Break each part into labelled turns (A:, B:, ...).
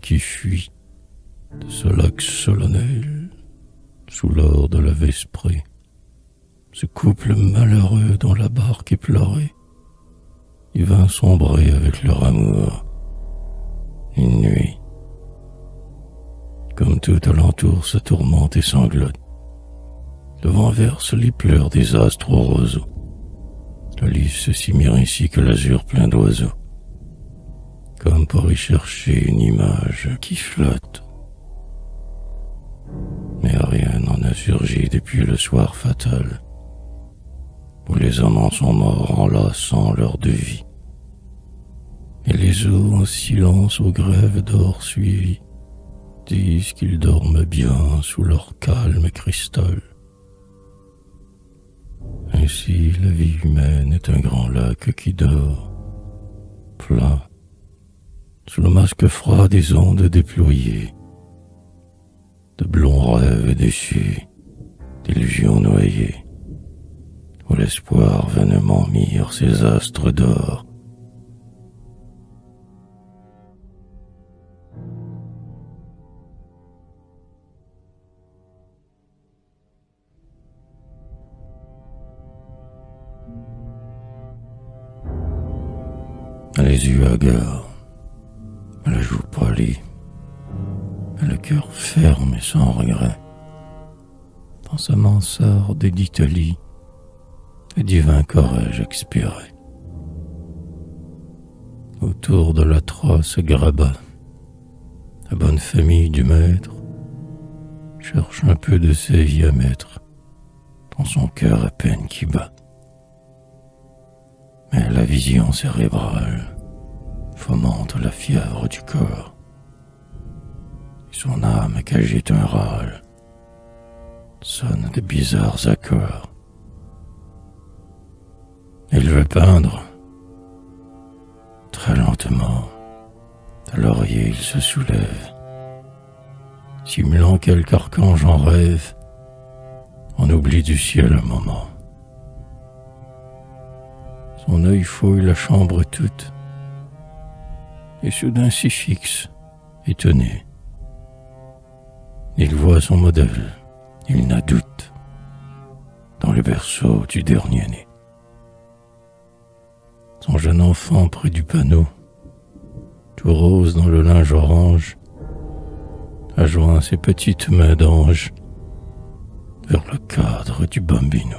A: qui fuit de ce lac solennel sous l'or de la vesprée, ce couple malheureux dont la barque éplorée y vint sombrer avec leur amour une nuit. Comme tout alentour se tourmente et sanglote, le vent verse les pleurs des astres au roseau. Le lys se cimire ainsi que l'azur plein d'oiseaux, comme pour y chercher une image qui flotte. Mais rien n'en a surgi depuis le soir fatal, où les amants sont morts enlaçant leur vie, et les eaux en silence aux grèves d'or suivies disent qu'ils dorment bien sous leur calme cristal. Ainsi la vie humaine est un grand lac qui dort, plein, sous le masque froid des ondes déployées, de blonds rêves déchus, d'illusions noyées, où l'espoir vainement mire ses astres d'or. Les yeux hagards, la joue pâlie, et le cœur ferme et sans regret. Dans sa mansarde d'Italie, le divin courage expirait. Autour de la Troie se grabat la bonne famille du maître, cherche un peu de sa vie à mettre dans son cœur à peine qui bat. Mais la vision cérébrale fomente la fièvre du corps, et son âme qu'agite un râle sonne de bizarres accords. Il veut peindre. Très lentement, de laurier il se soulève, simulant quelque archange en rêve, en oubli du ciel un moment. Son œil fouille la chambre toute, et soudain s'y fixe, étonné. Il voit son modèle, il n'a doute, dans le berceau du dernier-né. Son jeune enfant près du panneau, tout rose dans le linge orange, a joint ses petites mains d'ange vers le cadre du bambino.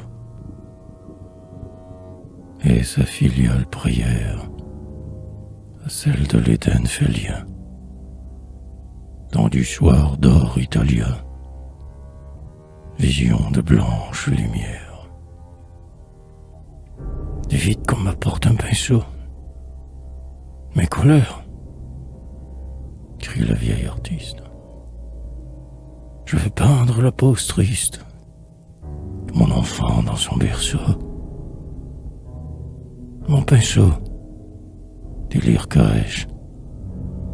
A: Et sa filiale prière à celle de l'Éden fait lien, dans du soir d'or italien, vision de blanche lumière. Vite qu'on m'apporte un pinceau. Mes couleurs, crie la vieille artiste. Je vais peindre la pose triste de mon enfant dans son berceau. Mon pinceau, délire cache,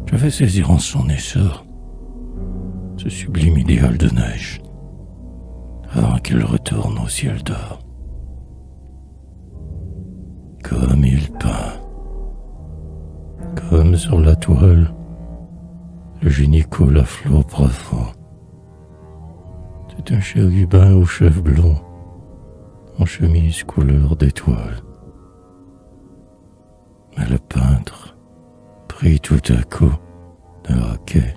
A: je vais saisir en son essor ce sublime idéal de neige avant qu'il retourne au ciel d'or. Comme il peint, comme sur la toile, le génie coule à flot profond. C'est un chérubin aux cheveux blonds, en chemise couleur d'étoile. Mais le peintre, pris tout à coup de hoquet,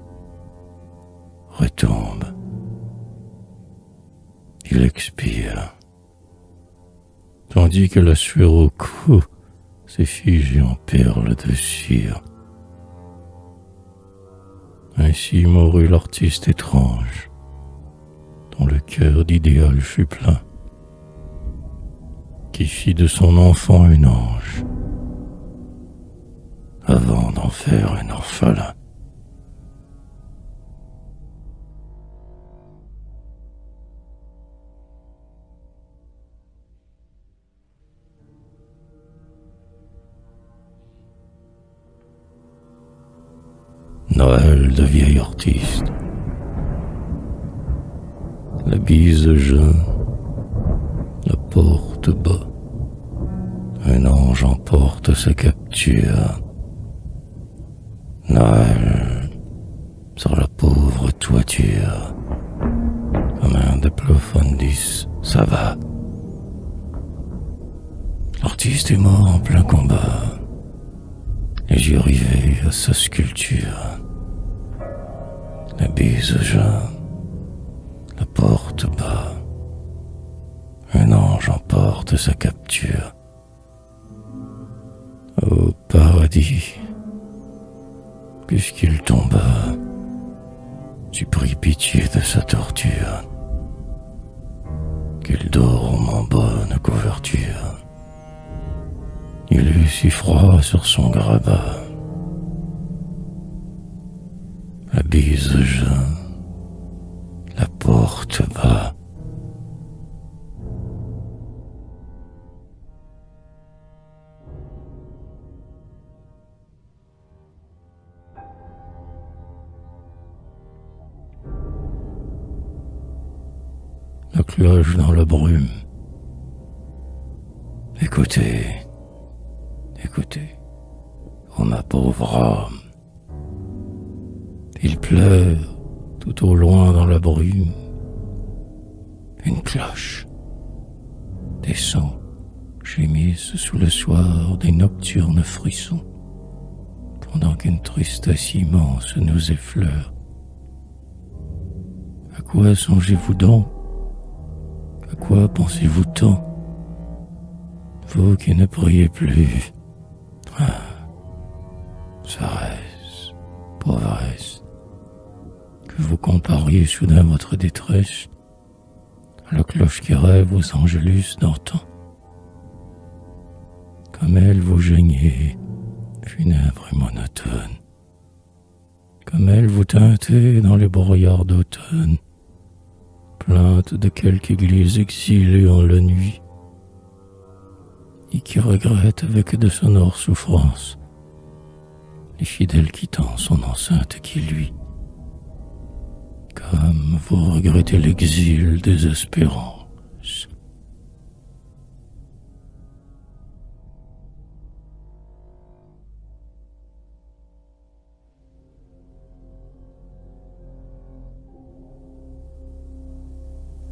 A: retombe. Il expire, tandis que la sueur au cou s'est figée en perles de cire. Ainsi mourut l'artiste étrange, dont le cœur d'idéal fut plein, qui fit de son enfant un ange, avant d'en faire un orphelin. Noël de vieil artiste. La bise jeune, la porte bas. Un ange emporte sa capture. Noël, resté mort en plein combat, les yeux rivés à sa sculpture. La bise jaune, la porte bas, un ange emporte sa capture. Au paradis, puisqu'il tomba, tu pris pitié de sa torture, qu'il dorme en bonne couverture. Il eut si froid sur son grabat. La bise jaune, la porte bas. La cloche dans la brume. Écoutez, écoutez, oh ma pauvre âme. Il pleure tout au loin dans la brume. Une cloche descend, gémisse sous le soir des nocturnes frissons, pendant qu'une tristesse immense nous effleure. À quoi songez-vous donc? À quoi pensez-vous tant? Vous qui ne priez plus. Ah, Sarès, pauvresse, que vous compariez soudain votre détresse à la cloche qui rêve aux angélus d'antan. Comme elle vous geignez, funèbre et monotone, comme elle vous teintez dans les brouillards d'automne, plainte de quelque église exilée en la nuit, et qui regrette avec de sonores souffrances les fidèles quittant son enceinte qui luit, comme vous regrettez l'exil des espérances.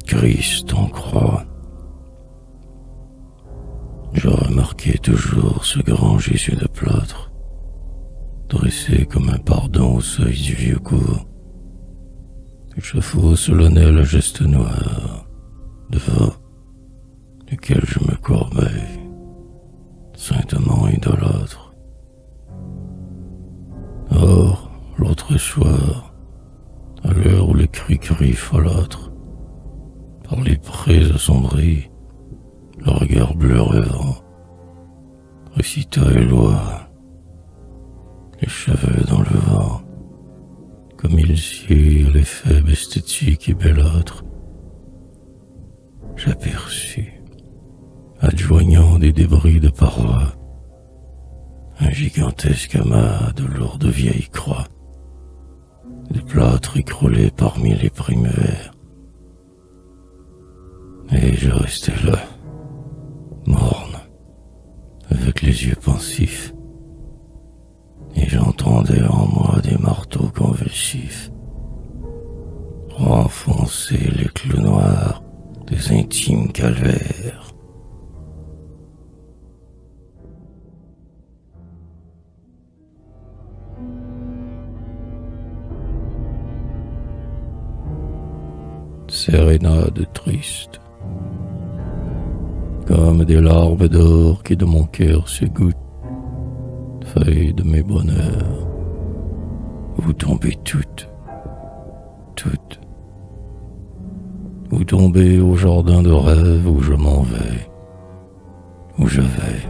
A: Christ en croix. Je remarquais toujours ce grand Jésus de plâtre, dressé comme un pardon au seuil du vieux cours, échafaud solennel à geste noir, devant duquel je me courbais, saintement idolâtre. Or, l'autre soir, à l'heure où les cris folâtres, par les prés assombris, le regard bleu rêvant, récita Éloi, les cheveux dans le vent, comme il sied les faibles esthétiques et bellâtres. J'aperçus, adjoignant des débris de parois, un gigantesque amas de lourdes vieilles croix, des plâtres écroulés parmi les primaires. Et je restais là, morne, avec les yeux pensifs, et j'entendais en moi des marteaux convulsifs renfoncer les clous noirs des intimes calvaires. Sérénade triste, comme des larmes d'or qui de mon cœur s'égouttent, feuilles de mes bonheurs, vous tombez toutes, toutes. Vous tombez au jardin de rêve où je m'en vais, où je vais,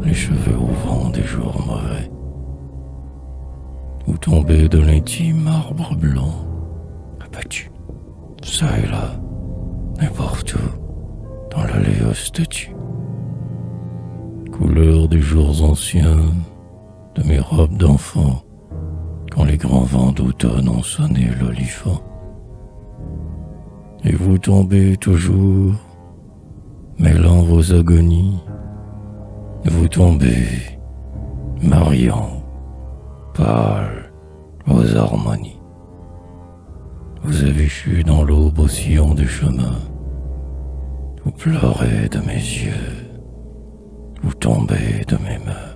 A: les cheveux au vent des jours mauvais. Vous tombez de l'intime arbre blanc, abattu, ça et là, n'importe où, dans l'allée aux statues. Couleur des jours anciens, de mes robes d'enfant, quand les grands vents d'automne ont sonné l'olifant. Et vous tombez toujours, mêlant vos agonies. Vous tombez, mariant, pâle, vos harmonies. Vous avez chu dans l'aube au sillon du chemin. Vous pleurez de mes yeux. vous tombez de mes mains.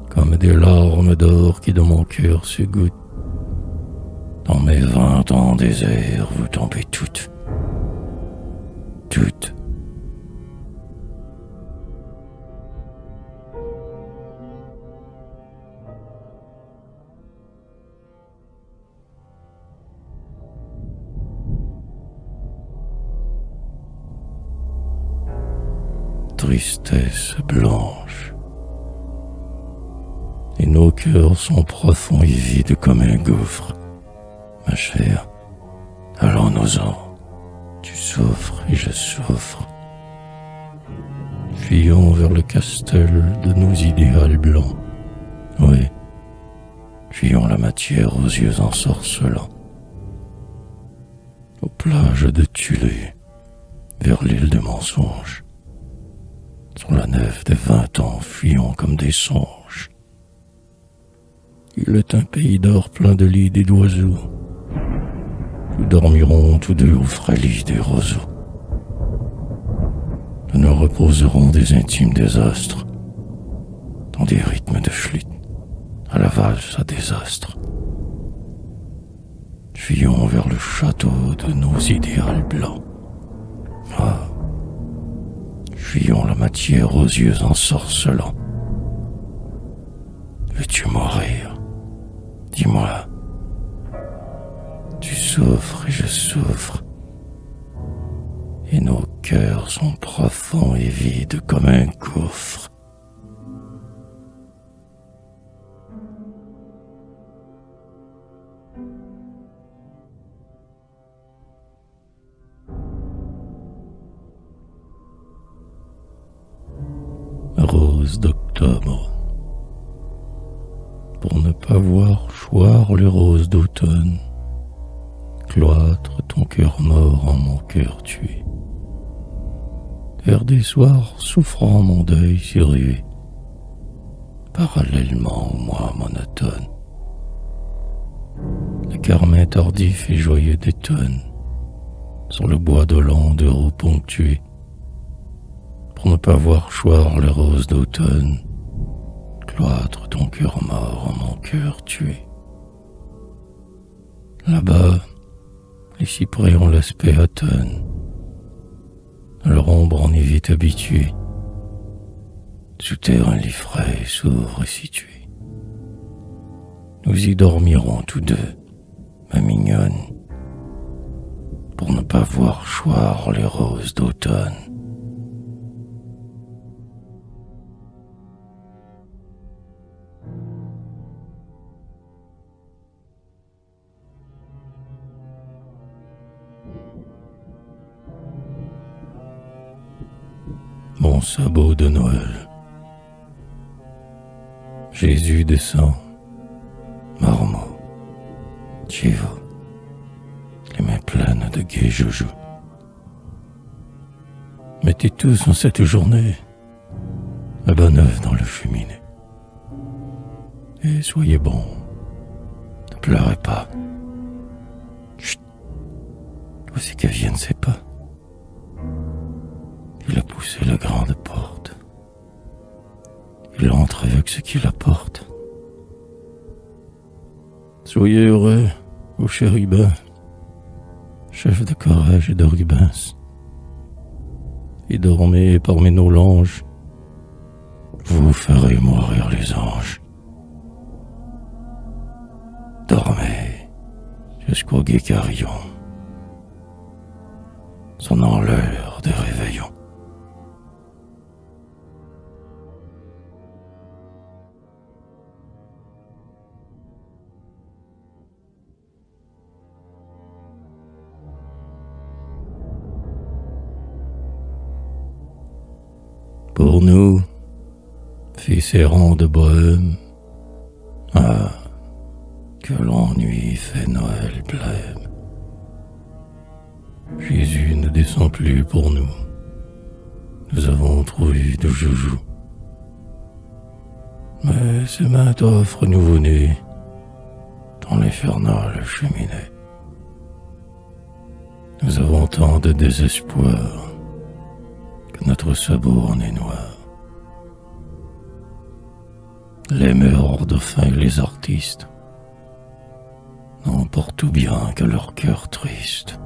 A: Comme des larmes d'or qui dans mon cœur se goûtent. Dans mes 20 ans désert, vous tombez toutes. Toutes. Tristesse blanche. Et nos cœurs sont profonds et vides comme un gouffre. Ma chère, allons-nous-en. Tu souffres et je souffre. Fuyons vers le castel de nos idéals blancs. Oui, fuyons la matière aux yeux ensorcelants. Aux plages de Thulé, vers l'île des mensonges. Sur la nef des 20 ans, fuyons comme des songes. Il est un pays d'or plein de lits et d'oiseaux. Nous dormirons tous deux au frais lit des roseaux. Nous nous reposerons des intimes désastres, dans des rythmes de flûte, à la valse à désastre. Fuyons vers le château de nos idéals blancs. Ah, fuyons la matière aux yeux ensorcelants. Veux-tu mourir? Dis-moi. Tu souffres et je souffre. Et nos cœurs sont profonds et vides comme un gouffre. Rose d'octobre. Pour ne pas voir choir les roses d'automne, cloître ton cœur mort en mon cœur tué. Vers des soirs souffrant mon deuil sérieux, parallèlement au mois monotone. Le carmin tardif et joyeux détonne sur le bois dolent de roues ponctuées. Pour ne pas voir choir les roses d'automne, cloître ton cœur mort en mon cœur tué. Là-bas, les cyprès ont l'aspect automne. Leur ombre en est vite habituée. Sous terre un lit frais s'ouvre et situé. Nous y dormirons tous deux, ma mignonne, pour ne pas voir choir les roses d'automne. Mon sabot de Noël. Jésus descend, marmot, chivo, les mains pleines de gai joujou. Mettez tous en cette journée un bon œuf dans le cheminée. Et soyez bons, ne pleurez pas. Chut, voici que viennent ses pas. Il a poussé la grande porte. Il entre avec ce qui la porte. Soyez heureux, ô chérubin, chef de courage et de rubens. Et dormez parmi nos langes, vous ferez mourir les anges. Dormez jusqu'au gai carillon, sonnant l'heure des réveillons. Pour nous, fils errants de Bohême, ah, que l'ennui fait Noël blême. Jésus ne descend plus pour nous. Nous avons trouvé de joujou. Mais ses mains offrent nouveau-né dans l'infernale cheminée. Nous avons tant de désespoir que notre sabot en est noir. Les meurs de faim et les artistes n'emportent tout bien que leur cœur triste.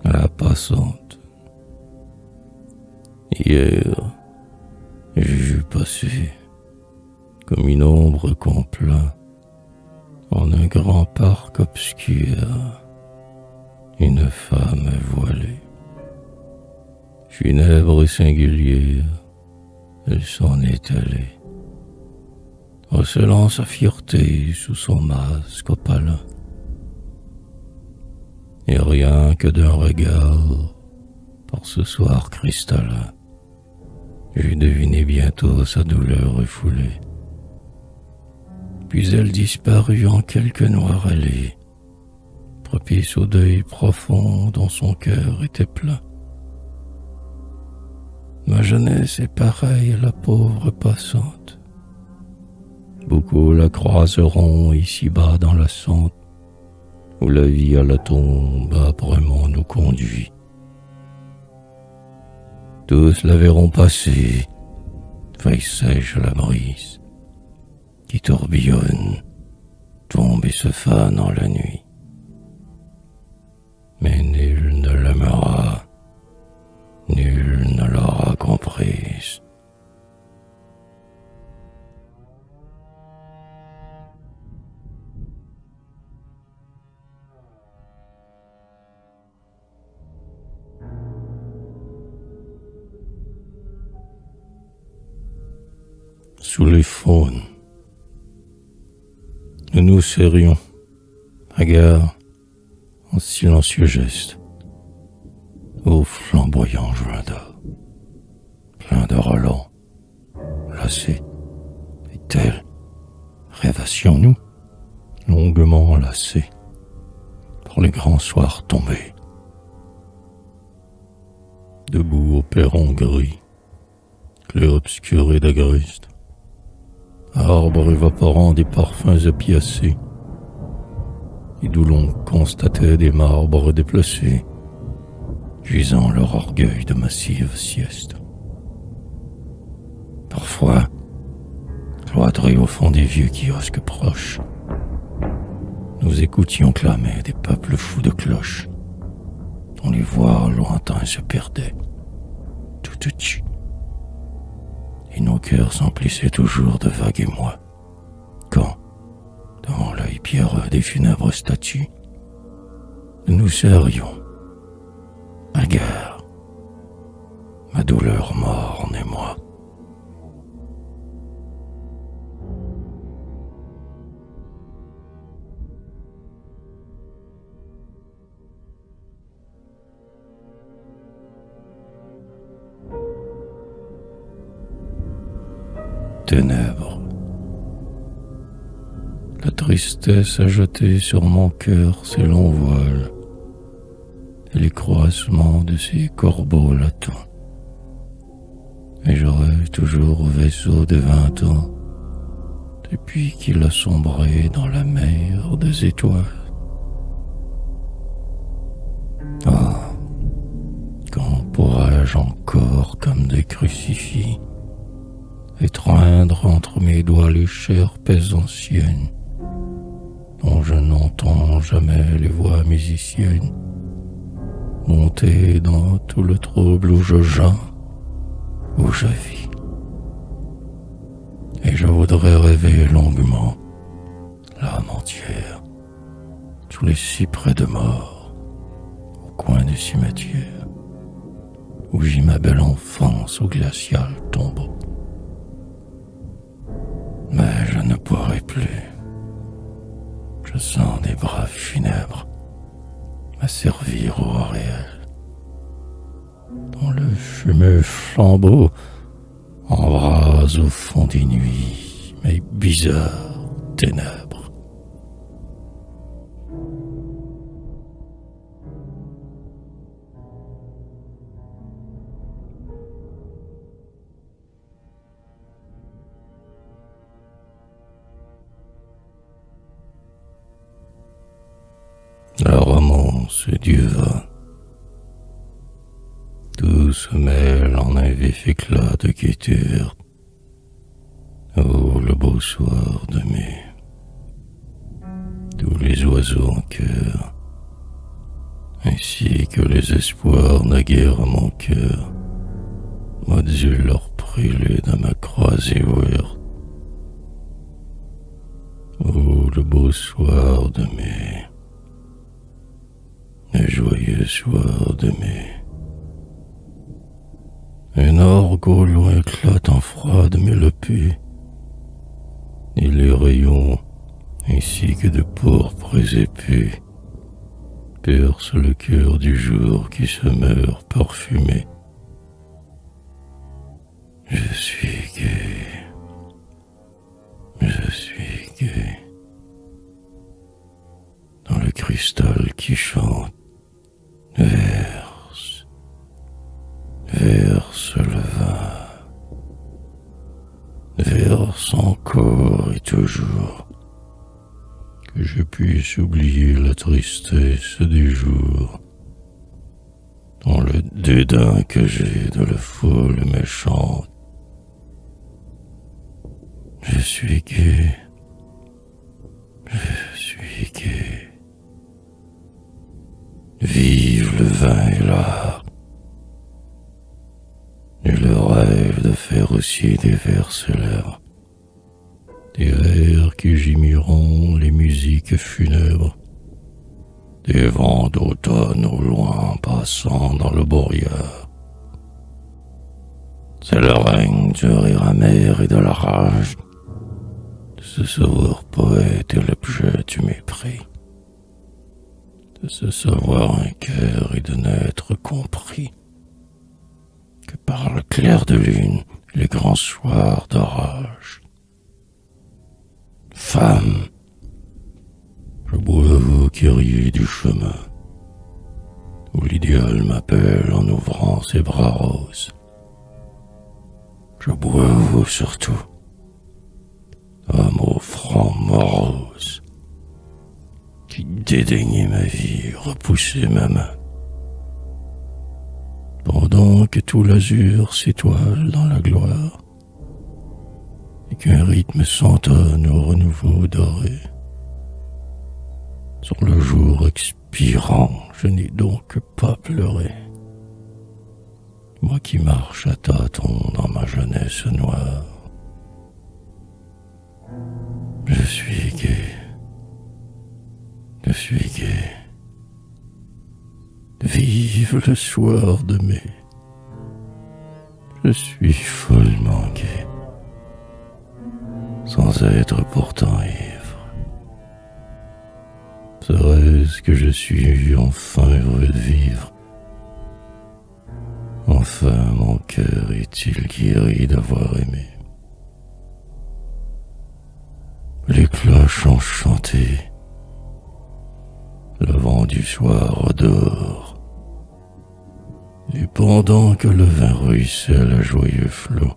A: La passante. Hier, j'ai vu passer comme une ombre complète en un grand parc obscur une femme voilée. Funèbre et singulière, elle s'en est allée, recelant sa fierté sous son masque opalin. Et rien que d'un regard, par ce soir cristallin, j'eus deviné bientôt sa douleur refoulée. Puis elle disparut en quelque noire allée, propice au deuil profond dont son cœur était plein. Ma jeunesse est pareille à la pauvre passante. Beaucoup la croiseront ici-bas dans la sente, où la vie à la tombe âprement nous conduit. Tous la verront passer, feuille sèche à la brise, qui tourbillonne, tombe et se fane dans la nuit. Mais nul ne l'aimera, nul ne l'aura comprise. Sous les faunes, nous nous serrions, hagards, en silencieux gestes, au flamboyant joint d'or, plein de relents, lassés, et tels, rêvassions-nous, longuement lassés, pour les grands soirs tombés. Debout au perron gris, clair obscuré d'agreste, arbres évaporant des parfums opiacés, et d'où l'on constatait des marbres déplacés, jusant leur orgueil de massive sieste. Parfois, cloîtrés au fond des vieux kiosques proches, nous écoutions clamer des peuples fous de cloches, dont les voix lointains se perdaient, tout petits. Et nos cœurs s'emplissaient toujours de vagues émois, quand, devant l'œil pierreux des funèbres statues, nous nous serrions, hagards, ma douleur morne et moi. Ténèbres. La tristesse a jeté sur mon cœur ses longs voiles et les croissements de ses corbeaux latins. Et je rêve toujours au vaisseau de 20 ans, depuis qu'il a sombré dans la mer des étoiles. Ah, quand pourrais-je encore, comme des crucifix, étreindre entre mes doigts les chères paix anciennes, dont je n'entends jamais les voix musiciennes, monter dans tout le trouble où je geins, où je vis. Et je voudrais rêver longuement, l'âme entière, sous les cyprès de mort, au coin du cimetière, où j'y ma belle enfance au glacial tombeau. Mais je ne pourrai plus. Je sens des bras funèbres m'asservir au réel, dont le fumeux flambeau embrase au fond des nuits mes bizarres ténèbres. ce Dieu va. Tout se mêle en un vif éclat de gaieté verte. Oh, le beau soir de mai. Tous les oiseaux en chœur, ainsi que les espoirs naguère à mon cœur, modulent leur prélude à ma croisée ouverte. Oh, le beau soir de mai, le joyeux soir de mai. Un orgue au loin éclate en froide mélopée, et les rayons, ainsi que de pourpres épais, percent le cœur du jour qui se meurt parfumé. Je suis gai, je suis gai, dans le cristal qui chante, verse le vin, verse encore et toujours, que je puisse oublier la tristesse des jours, dans le dédain que j'ai de la foule méchante. Je suis gai, je suis gai. Vive le vin et l'art, et le rêve de faire aussi des vers célèbres, des vers qui gémiront les musiques funèbres, des vents d'automne au loin passant dans le brouillard. C'est le règne du rire amer et de la rage, de ce savoir poète et l'objet du mépris, de se savoir un cœur et de n'être compris que par le clair de lune et les grands soirs d'orage. Femme, je bois à vous qui riez du chemin, où l'idéal m'appelle en ouvrant ses bras roses. Je bois à vous surtout, homme au front morose, qui dédaignez ma vie, repoussez ma main, pendant que tout l'azur s'étoile dans la gloire, et qu'un rythme s'entonne au renouveau doré. Sur le jour expirant, je n'ai donc pas pleuré, moi qui marche à tâtons dans ma jeunesse noire. Je suis gai, je suis gai. Vive le soir de mai, je suis follement gai, sans être pourtant ivre. Serait-ce que je suis enfin heureux de vivre? Enfin mon cœur est-il guéri d'avoir aimé? Les cloches ont chanté, le vent du soir odore, et pendant que le vin ruisselle à joyeux flot,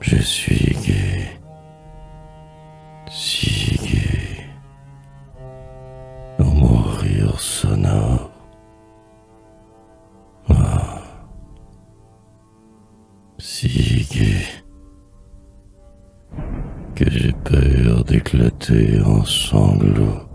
A: je suis gai, si gai, dans mon rire sonore. Ah, si gai, que j'ai peur d'éclater en sanglots.